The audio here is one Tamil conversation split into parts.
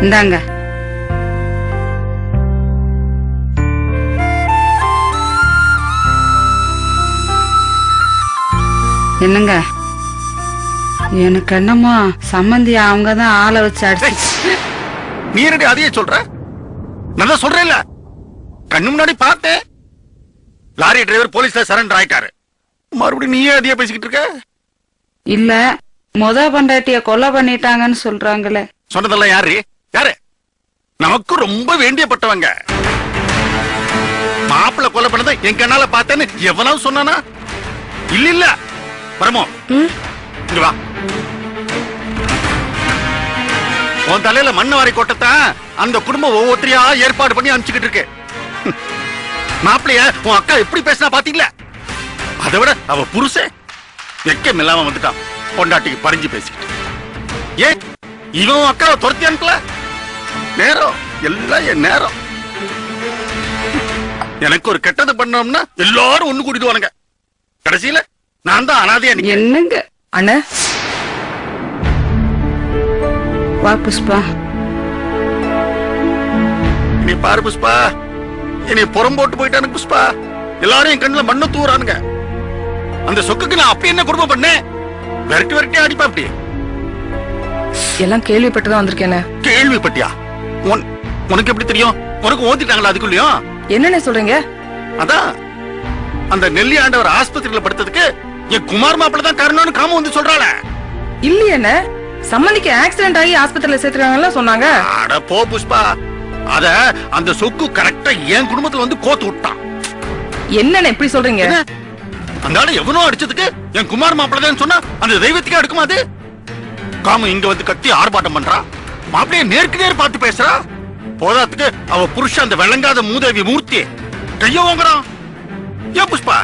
இந்தாங்க. என்னங்க, எனக்கு என்னமோ சம்மந்தி அவங்கதான் ஆளை வச்சு அடிச்சு. நீ என்னடி அதையே சொல்ற? நல்லா சொல்றேன்ல, கண்ணு முன்னாடி பார்த்தேன். லாரி டிரைவர் போலீஸ்ல சரண்டர் ஆயிட்டாரு. மறுபடியும் நீயே அதையே பேசிக்கிட்டு இருக்க? இல்ல, முத பண்டாட்டிய கொலை பண்ணிட்டாங்கன்னு சொல்றாங்களே. சொன்னதெல்லாம் யாரு? யாரு? நமக்கு ரொம்ப வேண்டியப்பட்டவங்க. மாப்பிள்ள கொலை பண்ணதை என் கண்ணால பார்த்தேன்னு எவனாவது சொன்னானா? இல்ல இல்ல பரமோ, இங்க வா. உன் தலையில மண்ணு வாரி கொட்டத்தான் அந்த குடும்பம் ஒவ்வொருத்தரையா ஏற்பாடு பண்ணி அனுப்பிச்சுக்கிட்டு இருக்கு. மாப்பிளைய உன் அக்கா எப்படி பேசினா பாத்தீங்களா? அதை விட அவ புருஷன் வெக்கம் இல்லாம வந்துட்டான், பொண்டாட்டிக்கு பறிஞ்சு பேசிக்கிட்டு. ஏன் இவன் அக்காவை துரத்தி அனுப்பல? நேரம் எல்லாம் என் நேரம். எனக்கு ஒரு கெட்டது பண்ணோம்னா எல்லாரும் ஒண்ணு கூட்டிடுவானுங்க. கடைசியில நான் தான் அனாதையா. என்னங்க அண்ணா, வா புஷ்பா. நீ பாரு புஷ்பா, என்னை புறம் போட்டு போயிட்டானு புஷ்பா. எல்லாரும் என் கண்ணுல மண்ணு தூரானுங்க. அந்த சொக்குக்கு நான் அப்ப என்ன குடும்பம் பண்ணேன்? விரட்டி விரட்டி அடிப்பா. அப்படி எல்லாம் கேள்விப்பட்டுதான் வந்திருக்கேன். கேள்விப்பட்டியா? உனக்கு எப்படி தெரியும்? உனக்கு ஓதிட்டாங்களா அதுக்குள்ளயும்? என்னன்னு சொல்றீங்க? அதான் அந்த நெல்லி ஆண்டவர் ஆஸ்பத்திரியில படுத்ததுக்கு என் குமார் மாப்பிள்ள தான் காரணம்னு காம வந்து சொல்றாள. இல்லையே, சம்மந்திக்கு ஆக்சிடென்ட் ஆகி ஆஸ்பத்திரியில சேர்த்துருக்காங்கன்னு சொன்னாங்க. அட போ புஷ்பா, அத அந்த சொக்கு கரெக்டா என் குடும்பத்துல வந்து கோத்து விட்டான். என்னன்னு எப்படி சொல்றீங்க? அந்த ஆளு எவனோ அடிச்சதுக்கு என் குமார் மாப்பிள்ள தான் சொன்னா அந்த தெய்வத்துக்கே அடுக்குமா அது? காம இங்க வந்து கத்தி ஆர்ப்பாட்டம் பண்றா, மாப்பிளைய நேருக்கு நேர் பார்த்து பேசுறா. போதாத்துக்கு அவ புருஷன் அந்த வெள்ளங்காத மூதேவி மூர்த்தி கைய வாங்குறான். ஏன் புஷ்பா,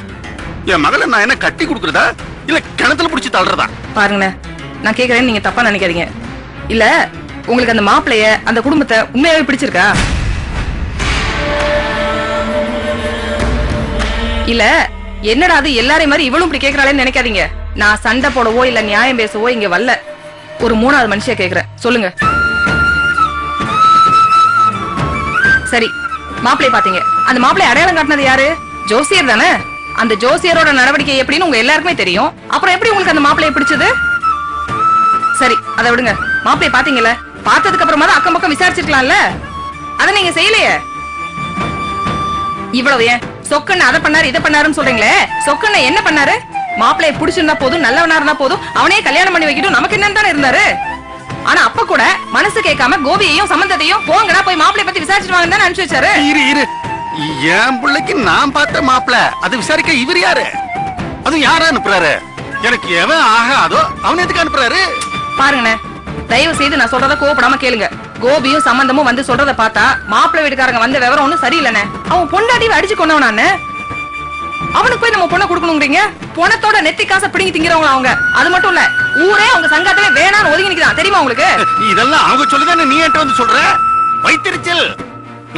என் மகளை நான் என்ன கட்டி கொடுக்கறதா இல்ல கிணத்துல புடிச்சு தள்ளுறதா? பாருங்க, நான் கேக்குறேன், நீங்க தப்பா நினைக்காதீங்க. இல்ல, உங்களுக்கு அந்த மாப்பிளைய அந்த குடும்பத்தை உண்மையாவே பிடிச்சிருக்கா? இல்ல, என்னடா அது எல்லாரையும் மாதிரி இவளும் இப்படி கேக்குறாளேன்னு நினைக்காதீங்க. நான் சண்டை போடவோ இல்ல நியாயம் பேசவோ இங்க வரல. ஒரு மூணாவது மனுஷிய கேக்குறேன், சொல்லுங்க. சரி, மாப்பிளைய பாத்தீங்க. அந்த மாப்பிளைய அடையாளம் காட்டினது யாரு? ஜோசியர் தானே. அந்த ஜோசியரோட நடவடிக்கை எப்படின்னு உங்க எல்லாருக்குமே தெரியும். அப்புறம் எப்படி உங்களுக்கு அந்த மாப்பிளைய பிடிச்சது? சரி, அதை விடுங்க. மாப்பிளைய பாத்தீங்கல்ல, பார்த்ததுக்கு அப்புறமா தான் அக்கம் பக்கம் விசாரிச்சிருக்கலாம்ல. அத நீங்க செய்யலையே. இவ்வளவு ஏன் சொக்கண்ண அதை பண்ணாரு இதை பண்ணாருன்னு சொல்றீங்களே, சொக்கண்ண என்ன பண்ணாரு? மாப்பிளைய பிடிச்சிருந்தா போதும், நல்லவனா இருந்தா போதும், அவனே கல்யாணம் பண்ணி வைக்கட்டும், நமக்கு என்னன்னு தானே இருந்தாரு. ஆனா அப்ப கூட மனசு கேட்காம கோபியையும் சம்பந்தத்தையும் போங்கடா போய் மாப்பிளைய பத்தி விசாரிச்சுட்டு வாங்கன்னு அனுப்பிச்சு வச்சாரு. இரு, என் பிள்ளைக்கு நான் பார்த்த மாப்பிள்ள அது விசாரிக்க இவர் யாரு? அது யாரா அனுப்புறாரு? எனக்கு எவன் ஆகாதோ அவன் எதுக்கு அனுப்புறாரு? பாருங்கண்ணே, தயவு செய்து நான் சொல்றத கோவப்படாம கேளுங்க. கோபியும் சம்பந்தமும் வந்து சொல்றத பார்த்தா மாப்பிள்ளை வீட்டுக்காரங்க வந்த விவரம் ஒண்ணும் சரியில்லைண்ணே. அவன் பொண்டாட்டியை அடிச்சு கொண்டவனானே, அவனுக்கு போய் நம்ம பொண்ணை கொடுக்கணுங்கிறீங்க? பொணத்தோட நெத்தி காசை பிடிங்கி திங்கிறவங்க அவங்க. அது மட்டும் இல்ல, ஊரே அவங்க சங்கத்திலே வேணான்னு ஒதுங்கி நிக்குதான், தெரியுமா உங்களுக்கு? இதெல்லாம் அவங்க சொல்லுதானே நீ என்கிட்ட வந்து சொல்ற? வைத்திருச்சல்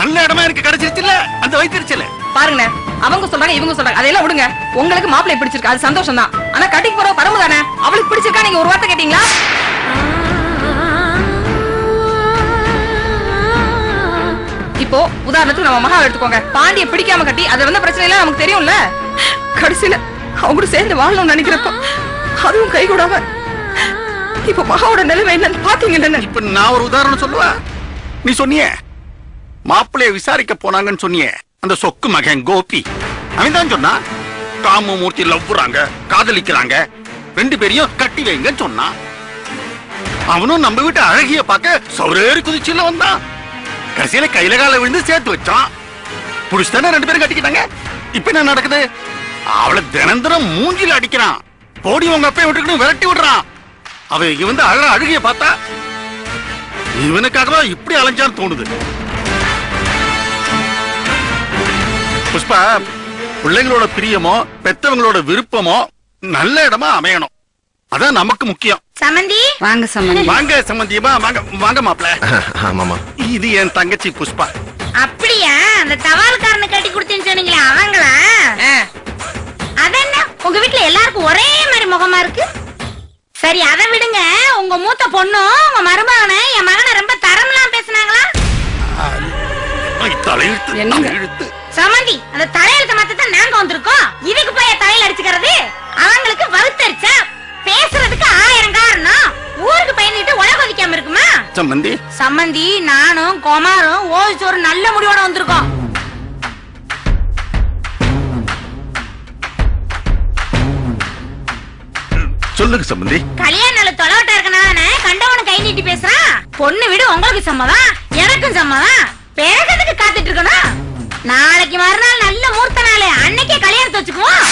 நல்ல இடமா இருக்கு கிடைச்சிருச்சுல்ல, அந்த வைத்திருச்சல். பாருங்க, அவங்க சொல்றாங்க இவங்க சொல்றாங்க, அதெல்லாம் விடுங்க. உங்களுக்கு மாப்பிள்ளை பிடிச்சிருக்கு, அது சந்தோஷம் தான். ஆனா கட்டிக்கு போற பரம்பு தானே, அவளுக்கு பிடிச்சிருக்கா நீங்க ஒரு வார்த்தை கேட்டீங்களா? இப்போ உதாரணத்துக்கு நம்ம மகா எடுத்துக்கோங்க. பாண்டிய பிடிக்காம கட்டி அது வந்த பிரச்சனை எல்லாம் நமக்கு தெரியும்ல. கடைசியில அவங்க கூட சேர்ந்து வாழணும்னு நினைக்கிறப்ப அதுவும் கை கூடாம இப்ப மகாவோட நிலைமை என்னன்னு பாத்தீங்க. இப்ப நான் ஒரு உதாரணம் சொல்லுவா. நீ சொன்னியே மாப்பிள்ளைய விசாரிக்க போனாங்கன்னு சொன்னியே, அந்த சொக்கு மகன் கோபி அவன் தான் சொன்னா காமமூர்த்தி லவ்வுறாங்க, காதலிக்கிறாங்க, ரெண்டு பேரையும் கட்டி வைங்கன்னு சொன்னான். அவனும் நம்ம வீட்டு அழகிய பார்க்க சௌரேறி குதிச்சுல வந்தான். கடைசியில கையில கால விழுந்து சேர்த்து வச்சான். புடிச்சுதானே ரெண்டு பேரும் கட்டிக்கிட்டாங்க. இப்ப என்ன நடக்குது? அவளை தினந்தரம் மூஞ்சில அடிக்கிறான். போடி உங்க அப்பைய விட்டுக்கிட்டு விரட்டி விடுறான். அவ இங்க வந்து அழகிய பார்த்தா இவனுக்காக இப்படி அலைஞ்சான்னு தோணுது. புஷ்பா, பிள்ளைங்களோட பிரியமோ பெத்தவங்களோட விருப்பமோ நல்ல இடமா அமையணும். அதான் நமக்கு முக்கியம். சமந்தி வாங்க. சமந்தி வாங்க. சம்பந்தியமா வாங்க. வாங்க மாப்ள. ஆமாமா, இது என் தங்கச்சி புஷ்பா. அப்படியா? அந்த தவால்காரனை கட்டி கொடுத்தேன்னு சொன்னீங்களா, அவங்களா? அதென்ன உங்க வீட்டுல எல்லாருக்கும் ஒரே மாதிரி முகமா இருக்கு? சரி, அதை விடுங்க. உங்க மூத்த பொண்ணும் உங்க மருமகனை என் மகனை ரொம்ப தரம்லாம் பேசினாங்க. தலையெழுத்து என்னங்க? தலையெழுத்து. சமந்தி அந்த தலையெழுத்த மாத்தத்தான் நாங்க வந்திருக்கோம். இதுக்கு போய் தலையில அடிச்சுக்கிறது. அவங்களுக்கு வகுத்தரிச்சா பேசுறதுக்கு 1000 காரணம். ஊருக்கு பயந்துட்டு உலக ஒதிக்காம இருக்குமா? சம்பந்தி சம்மந்தி நானும் குமாரும் ஓய்ச்சு ஒரு நல்ல முடிவோட வந்திருக்கோம். சொல்லுங்க சம்பந்தி. கல்யாண நாள் தொலைவட்டா இருக்கனால கண்டவனு கை நீட்டி பேசுறான். பொண்ணு வீடு உங்களுக்கு சம்மதம், எனக்கும் சம்மதம். பேசுறதுக்கு காத்துட்டு இருக்கணும். நாளைக்கு மறுநாள் நல்ல மூர்த்த நாள், அன்னைக்கே கல்யாணத்தை வச்சுக்குவோம்.